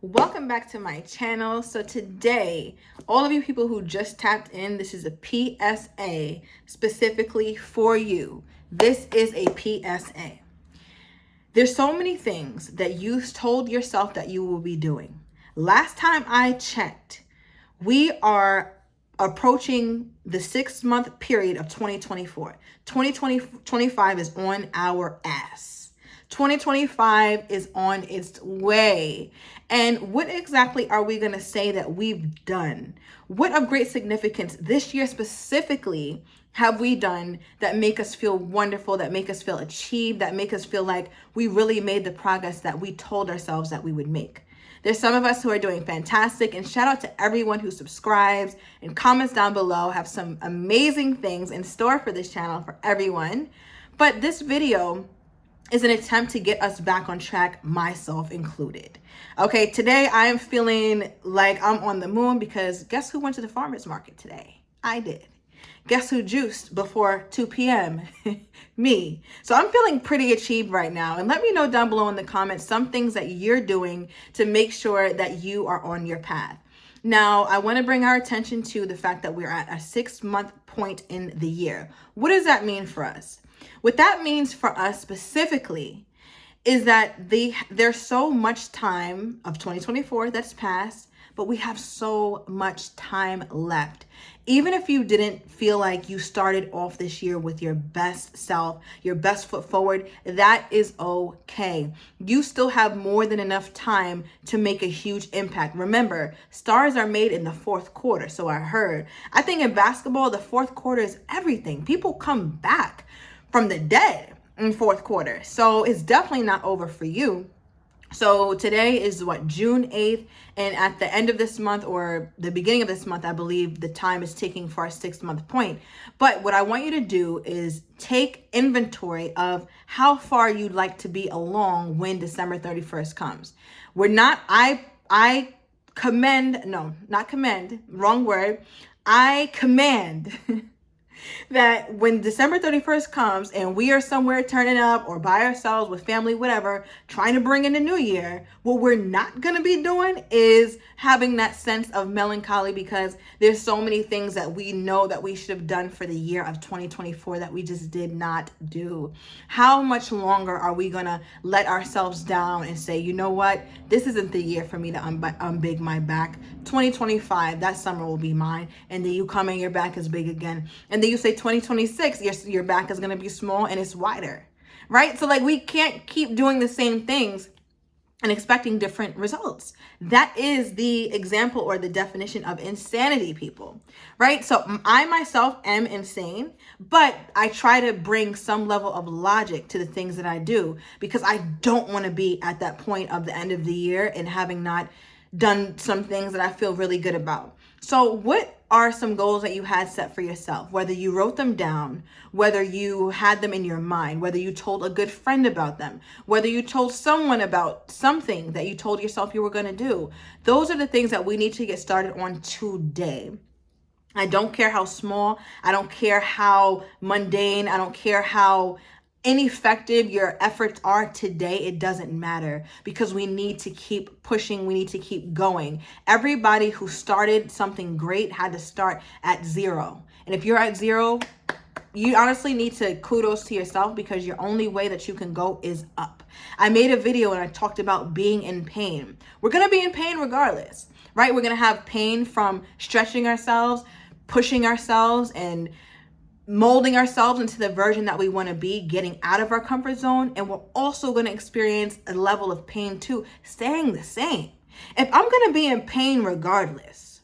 Welcome back to my channel. So today, all of you people who just tapped in, this is a PSA specifically for you. This is a PSA. There's so many things that you told yourself that you will be doing. Last time I checked, we are approaching the 6-month period of 2024. 2025 is on our ass. 2025 is on its way. And what exactly are we going to say that we've done? What of great significance this year specifically have we done that make us feel wonderful, that make us feel achieved, that make us feel like we really made the progress that we told ourselves that we would make? There's some of us who are doing fantastic, and shout out to everyone who subscribes and comments down below. I have some amazing things in store for this channel for everyone. But this video is an attempt to get us back on track, myself included. Okay, today I am feeling like I'm on the moon because guess who went to the farmer's market today? I did. Guess who juiced before 2 p.m.? Me. So I'm feeling pretty achieved right now. And let me know down below in the comments some things that you're doing to make sure that you are on your path. Now, I want to bring our attention to the fact that we're at a 6-month point in the year. What does that mean for us? What that means for us specifically is that there's so much time of 2024 that's passed, but we have so much time left. Even if you didn't feel like you started off this year with your best self, your best foot forward, that is okay. You still have more than enough time to make a huge impact. Remember, stars are made in the fourth quarter. So I think in basketball, the fourth quarter is everything. People come back from the dead in fourth quarter. So it's definitely not over for you. So today is June 8th, and at the end of this month or the beginning of this month, I believe the time is ticking for our 6-month point. But what I want you to do is take inventory of how far you'd like to be along when December 31st comes. I command that when December 31st comes and we are somewhere turning up or by ourselves with family, whatever, trying to bring in the new year, what we're not going to be doing is having that sense of melancholy because there's so many things that we know that we should have done for the year of 2024 that we just did not do. How much longer are we going to let ourselves down and say, you know what, this isn't the year for me to unbig my back. 2025, that summer will be mine. And then you come and your back is big again. And then you say 2026, your back is going to be small and it's wider, right? So like we can't keep doing the same things and expecting different results. That is the example or the definition of insanity, people, right? So I myself am insane, but I try to bring some level of logic to the things that I do because I don't want to be at that point of the end of the year and having not done some things that I feel really good about. So what are some goals that you had set for yourself? Whether you wrote them down, whether you had them in your mind, whether you told a good friend about them, whether you told someone about something that you told yourself you were going to do. Those are the things that we need to get started on today. I don't care how small, I don't care how mundane, I don't care how ineffective your efforts are today. It doesn't matter because we need to keep pushing. We need to keep going. Everybody who started something great had to start at 0. And if you're at 0, you honestly need to kudos to yourself because your only way that you can go is up. I made a video and I talked about being in pain. We're going to be in pain regardless, right? We're going to have pain from stretching ourselves, pushing ourselves, and molding ourselves into the version that we want to be, getting out of our comfort zone. And we're also going to experience a level of pain too, staying the same. If I'm going to be in pain regardless,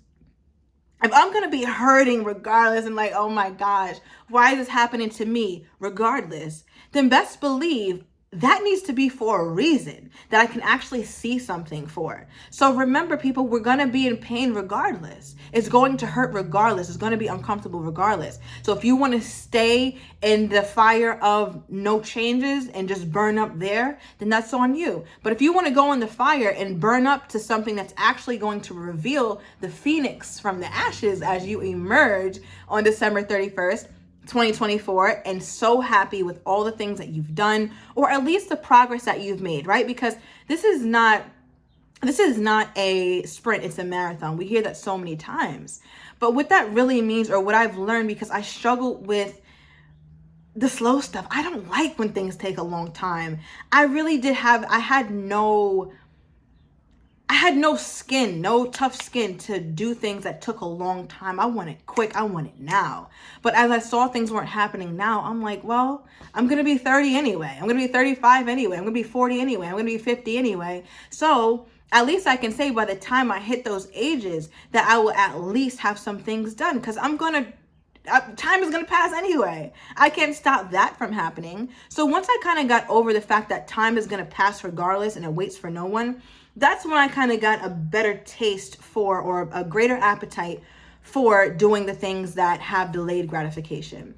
if I'm going to be hurting regardless and like, oh my gosh, why is this happening to me regardless, then best believe that needs to be for a reason that I can actually see something for. So remember, people, we're going to be in pain regardless. It's going to hurt regardless. It's going to be uncomfortable regardless. So if you want to stay in the fire of no changes and just burn up there, then that's on you. But if you want to go in the fire and burn up to something that's actually going to reveal the phoenix from the ashes as you emerge on December 31st, 2024, and so happy with all the things that you've done, or at least the progress that you've made, right? Because this is not This is not a sprint, it's a marathon. We hear that so many times. But what that really means, or what I've learned, because I struggle with the slow stuff. I don't like when things take a long time. I had no skin, no tough skin to do things that took a long time. I want it quick. I want it now. But as I saw things weren't happening now, I'm like, well, I'm going to be 30 anyway. I'm going to be 35 anyway. I'm going to be 40 anyway. I'm going to be 50 anyway. So at least I can say by the time I hit those ages that I will at least have some things done, because time is going to pass anyway. I can't stop that from happening. So once I kind of got over the fact that time is going to pass regardless and it waits for no one, that's when I kind of got a better taste for, or a greater appetite for, doing the things that have delayed gratification.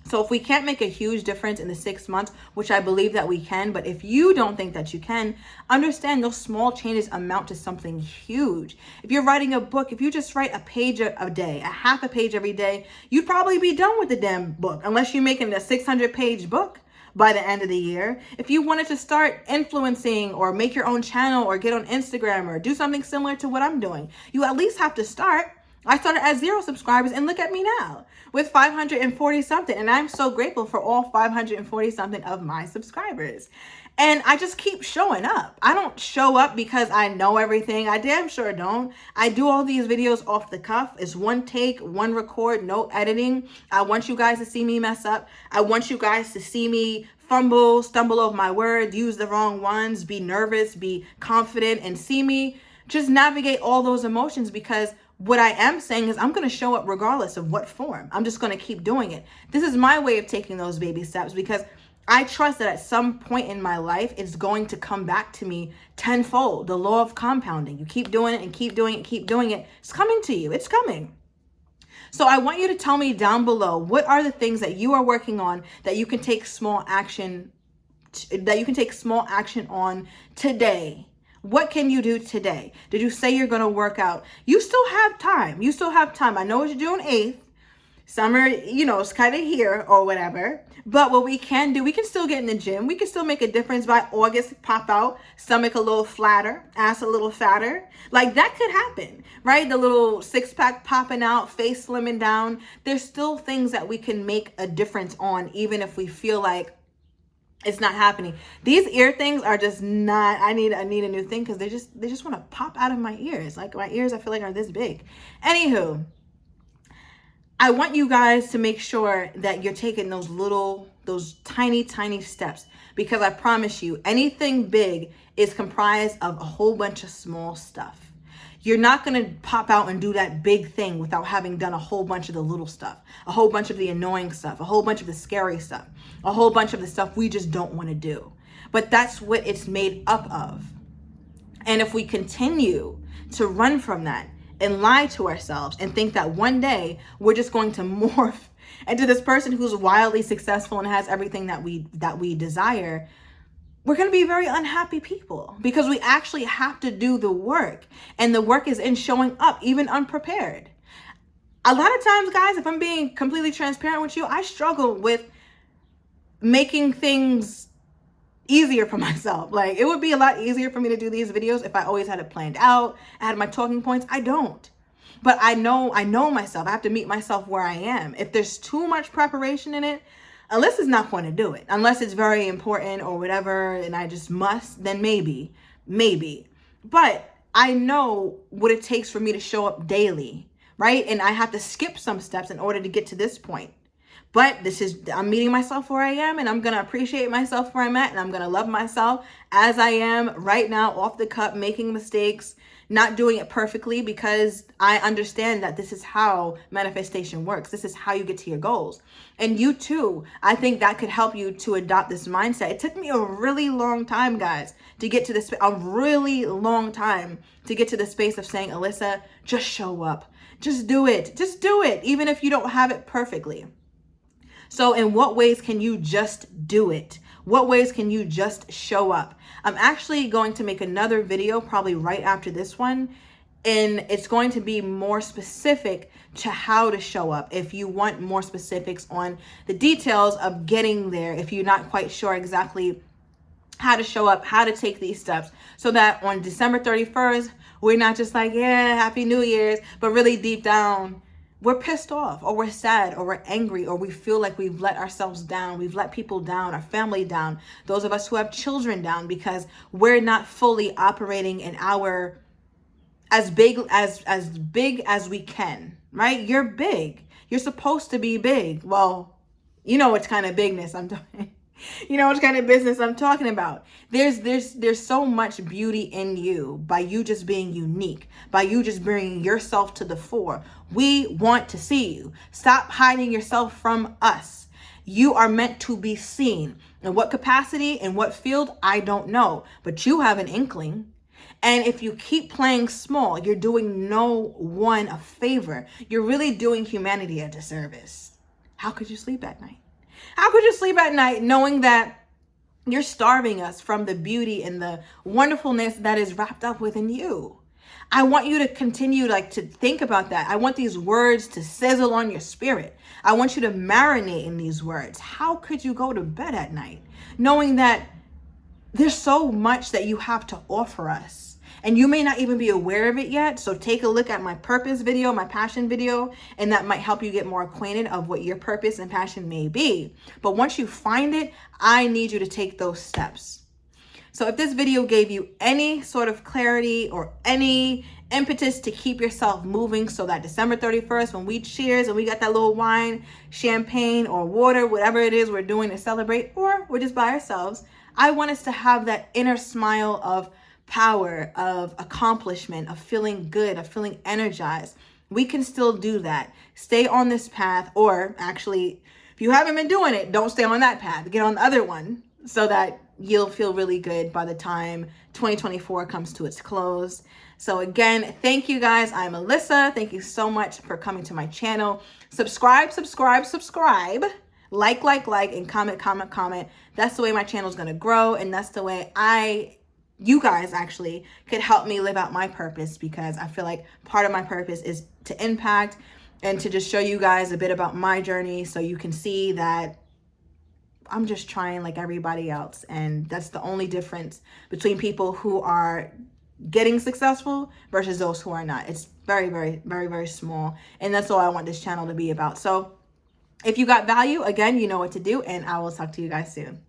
So if we can't make a huge difference in the 6 months, which I believe that we can, but if you don't think that you can, understand those small changes amount to something huge. If you're writing a book, if you just write a page a day, a half a page every day, you'd probably be done with the damn book, unless you're making a 600-page book by the end of the year. If you wanted to start influencing or make your own channel or get on Instagram or do something similar to what I'm doing, you at least have to start. I started at 0 subscribers and look at me now with 540 something. And I'm so grateful for all 540 something of my subscribers. And I just keep showing up. I don't show up because I know everything. I damn sure don't. I do all these videos off the cuff. It's one take, one record, no editing. I want you guys to see me mess up. I want you guys to see me fumble, stumble over my words, use the wrong ones, be nervous, be confident, and see me just navigate all those emotions, because what I am saying is I'm going to show up regardless of what form. I'm just going to keep doing it. This is my way of taking those baby steps, because I trust that at some point in my life, it's going to come back to me tenfold. The law of compounding. You keep doing it and keep doing it, keep doing it. It's coming to you. It's coming. So I want you to tell me down below, what are the things that you are working on that you can take small action on today? What can you do today? Did you say you're going to work out? You still have time. You still have time. I know it's June 8th. Summer, it's kind of here or whatever. But what we can do, we can still get in the gym. We can still make a difference by August, pop out, stomach a little flatter, ass a little fatter. Like, that could happen, right? The little 6-pack popping out, face slimming down. There's still things that we can make a difference on, even if we feel like it's not happening. These ear things are just not, I need a new thing, because they just want to pop out of my ears. Like, my ears, I feel like, are this big. Anywho, I want you guys to make sure that you're taking those tiny steps, because I promise you, anything big is comprised of a whole bunch of small stuff. You're not going to pop out and do that big thing without having done a whole bunch of the little stuff, a whole bunch of the annoying stuff, a whole bunch of the scary stuff, a whole bunch of the stuff we just don't want to do. But that's what it's made up of. And if we continue to run from that and lie to ourselves and think that one day we're just going to morph into this person who's wildly successful and has everything that we desire, we're going to be very unhappy people, because we actually have to do the work, and the work is in showing up even unprepared. A lot of times, guys, if I'm being completely transparent with you, I struggle with making things easier for myself. Like, it would be a lot easier for me to do these videos if I always had it planned out, I had my talking points. I don't. But I know myself. I have to meet myself where I am. If there's too much preparation in it, Alyssa's not going to do it. Unless it's very important or whatever, and I just must, then maybe. But I know what it takes for me to show up daily, right? And I have to skip some steps in order to get to this point. But I'm meeting myself where I am, and I'm going to appreciate myself where I'm at, and I'm going to love myself as I am right now, off the cup, making mistakes, not doing it perfectly, because I understand that this is how manifestation works. This is how you get to your goals. And you too, I think that could help you to adopt this mindset. It took me a really long time, guys, to get to this, a really long time to get to the space of saying, Alyssa, just show up. Just do it. Just do it, even if you don't have it perfectly. So in what ways can you just do it? What ways can you just show up? I'm actually going to make another video probably right after this one, and it's going to be more specific to how to show up. If you want more specifics on the details of getting there, if you're not quite sure exactly how to show up, how to take these steps so that on December 31st, we're not just like, yeah, happy New Year's, but really deep down, we're pissed off or we're sad or we're angry or we feel like we've let ourselves down. We've let people down, our family down, those of us who have children down because we're not fully operating in our as big as we can, right? You're big. You're supposed to be big. Well, you know what kind of bigness I'm talking. You know what kind of business I'm talking about. There's so much beauty in you by you just being unique, by you just bringing yourself to the fore. We want to see you. Stop hiding yourself from us. You are meant to be seen. In what capacity, in what field, I don't know, but you have an inkling. And if you keep playing small, you're doing no one a favor. You're really doing humanity a disservice. How could you sleep at night? How could you sleep at night knowing that you're starving us from the beauty and the wonderfulness that is wrapped up within you? I want you to continue to think about that. I want these words to sizzle on your spirit. I want you to marinate in these words. How could you go to bed at night knowing that there's so much that you have to offer us? And you may not even be aware of it yet. So take a look at my purpose video, my passion video, and that might help you get more acquainted of what your purpose and passion may be. But once you find it, I need you to take those steps. So if this video gave you any sort of clarity or any impetus to keep yourself moving so that December 31st, when we cheers and we got that little wine, champagne, or water, whatever it is we're doing to celebrate, or we're just by ourselves, I want us to have that inner smile of power, of accomplishment, of feeling good, of feeling energized. We can still do that. Stay on this path, or actually, if you haven't been doing it, don't stay on that path. Get on the other one so that you'll feel really good by the time 2024 comes to its close. So again, thank you guys. I'm Alyssa. Thank you so much for coming to my channel. Subscribe. Like, and comment. That's the way my channel is going to grow. And that's the way you guys actually could help me live out my purpose, because I feel like part of my purpose is to impact and to just show you guys a bit about my journey so you can see that I'm just trying like everybody else. And that's the only difference between people who are getting successful versus those who are not. It's very, very, very, very small. And that's all I want this channel to be about. So if you got value, again, you know what to do, and I will talk to you guys soon.